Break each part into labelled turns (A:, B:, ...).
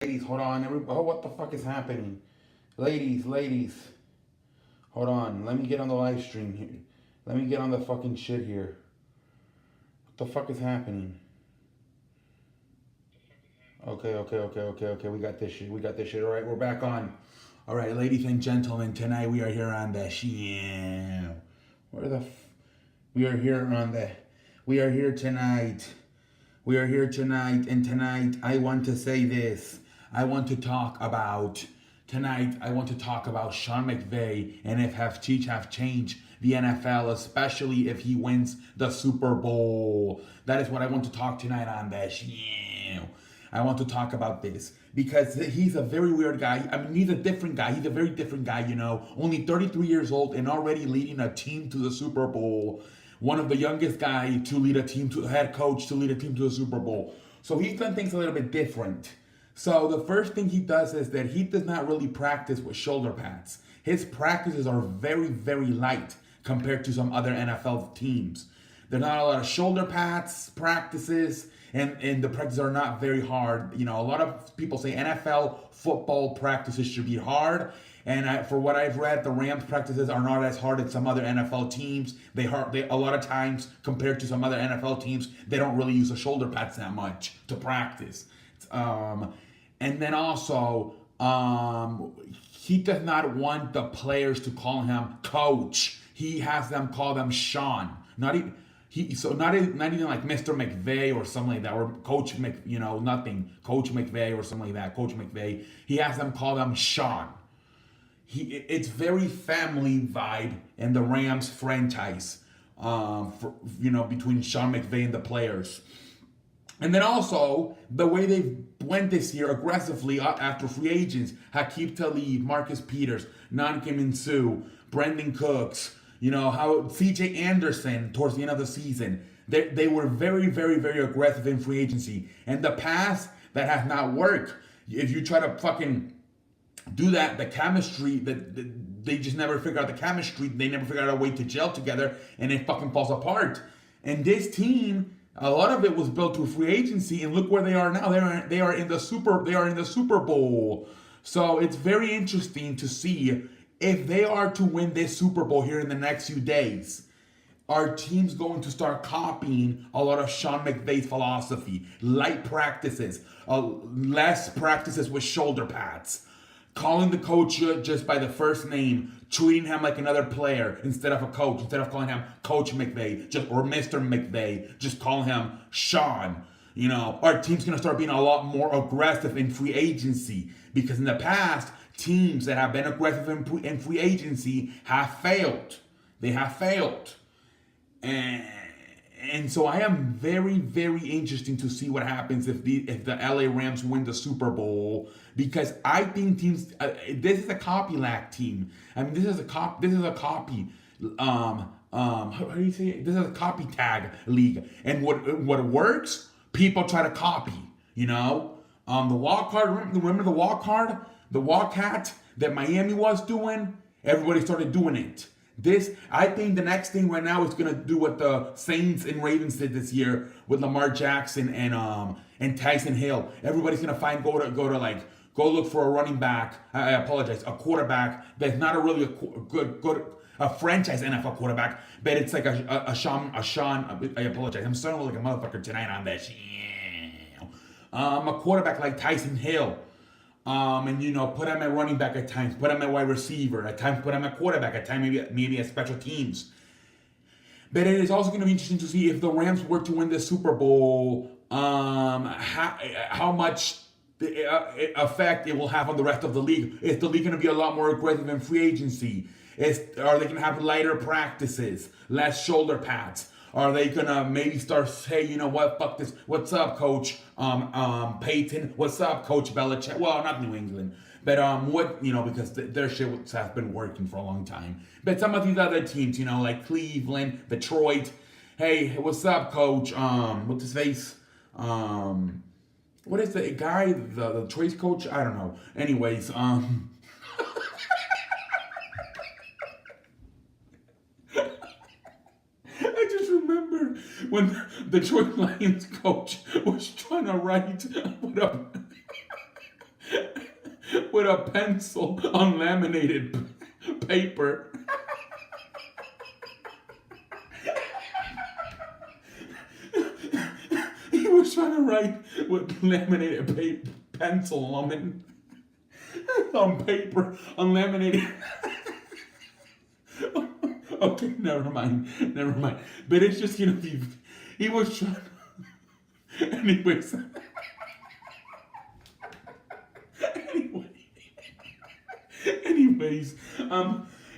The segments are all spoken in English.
A: Ladies, hold on. Oh, what the fuck is happening? Ladies. Hold on. Let me get on the live stream here. Let me get on the fucking shit here. What the fuck is happening? Okay. We got this shit. All right, we're back on. All right, ladies and gentlemen, tonight we are here on the shit. Where the we are here on the we are here tonight. We are here tonight, and tonight I want to say this. I want to talk about tonight. I want to talk about Sean McVay and if have teach have changed the NFL, especially if he wins the Super Bowl. That is what I want to talk tonight on this. I want to talk about this because he's a very weird guy. I mean, he's a different guy. He's a very different guy, you know. Only 33 years old and already leading a team to the Super Bowl. One of the youngest guy to lead a team, to head coach to lead a team to the Super Bowl. So he's done things a little bit different. So the first thing he does is that he does not really practice with shoulder pads. His practices are very, very light compared to some other NFL teams. There's not a lot of shoulder pads practices, and the practices are not very hard. You know, a lot of people say NFL football practices should be hard. And for what I've read, the Rams practices are not as hard as some other NFL teams. They a lot of times compared to some other NFL teams, they don't really use the shoulder pads that much to practice. And then also, he does not want the players to call him coach. He has them call them Sean. Not even not even like Mr. McVay or something like that, or Coach nothing. Coach McVay or something like that. Coach McVay. He has them call them Sean. It's very family vibe in the Rams franchise, between Sean McVay and the players. And then also, the way they went this year aggressively after free agents, Hakeem Talib, Marcus Peters, Nan-Kim Sue, Brendan Cooks, how C.J. Anderson towards the end of the season, they were very, very, very aggressive in free agency. And the past, that has not worked. If you try to fucking do that, the chemistry, they just never figure out the chemistry. They never figure out a way to gel together, and it fucking falls apart. And this team, a lot of it was built through free agency, and look where they are now. They are in the Super Bowl. So it's very interesting to see if they are to win this Super Bowl here in the next few days. Our team's going to start copying a lot of Sean McVay's philosophy. Light practices, less practices with shoulder pads, calling the coach just by the first name, treating him like another player instead of a coach, instead of calling him Coach McVay or Mr. McVay, just calling him Sean. Our team's going to start being a lot more aggressive in free agency, because in the past, teams that have been aggressive in free agency have failed. They have failed. And so I am very, very interested to see what happens if the LA Rams win the Super Bowl, because I think teams. This is a copycat team. I mean, this is a copy. How do you say it? This is a copy tag league, and what works, people try to copy. The walk card. Remember the walk card, the walk-cat that Miami was doing. Everybody started doing it. I think the next thing right now is gonna do what the Saints and Ravens did this year with Lamar Jackson and Tyson Hill. Everybody's gonna go look for a running back. I apologize, a quarterback that's not a good franchise NFL quarterback, but it's like a Sean. I apologize. I'm starting like a motherfucker tonight on this. A quarterback like Tyson Hill. And put him at running back at times, put him at wide receiver at times, put him at quarterback at times, maybe at special teams. But it is also going to be interesting to see if the Rams were to win the Super Bowl, how much effect it will have on the rest of the league. Is the league going to be a lot more aggressive in free agency? Are they going to have lighter practices, less shoulder pads? Are they gonna maybe start say, what, fuck this? What's up, Coach Peyton? What's up, Coach Belichick? Well, not New England, but because their shit has been working for a long time. But some of these other teams, like Cleveland, Detroit. Hey, what's up, Coach? What's his face? What is the guy? The Detroit coach? I don't know. Anyways, I just remember when the Detroit Lions coach was trying to put up with a pencil on laminated paper. He was trying to write with laminated pencil on paper, on laminated. Okay, never mind. But it's just, he was trying. Anyways. Anyways,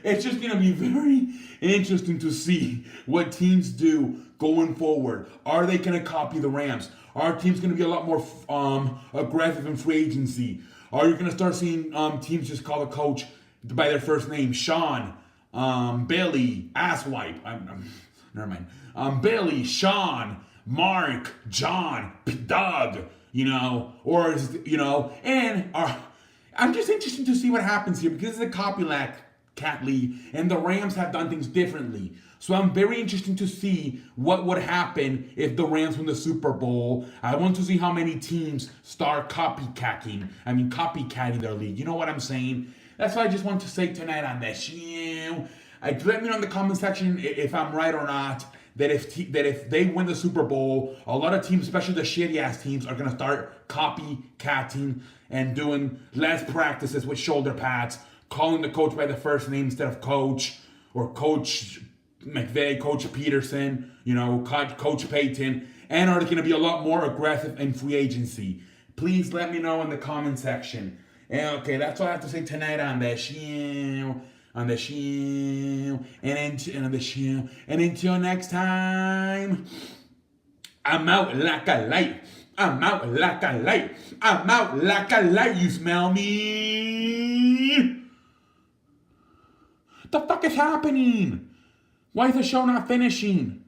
A: it's just gonna be very interesting to see what teams do going forward. Are they gonna copy the Rams? Are teams gonna be a lot more aggressive in free agency? Are you gonna start seeing teams just call the coach by their first name? Sean, Billy, Asswipe. Never mind. Billy, Sean, Mark, John, Doug. Or and I'm just interested to see what happens here because it's a copycat league, and the Rams have done things differently. So I'm very interested to see what would happen if the Rams win the Super Bowl. I want to see how many teams start copycatting their league. You know what I'm saying? That's what I just want to say tonight on this. Let me know in the comment section if I'm right or not. That if they win the Super Bowl, a lot of teams, especially the shitty ass teams, are gonna start copycatting and doing less practices with shoulder pads, calling the coach by the first name instead of coach, or Coach McVay, Coach Peterson, Coach Payton, and are gonna be a lot more aggressive in free agency. Please let me know in the comment section. And okay, that's all I have to say tonight on the show. On the show, and until next time, I'm out like a light. I'm out like a light. I'm out like a light. You smell me? The fuck is happening? Why is the show not finishing?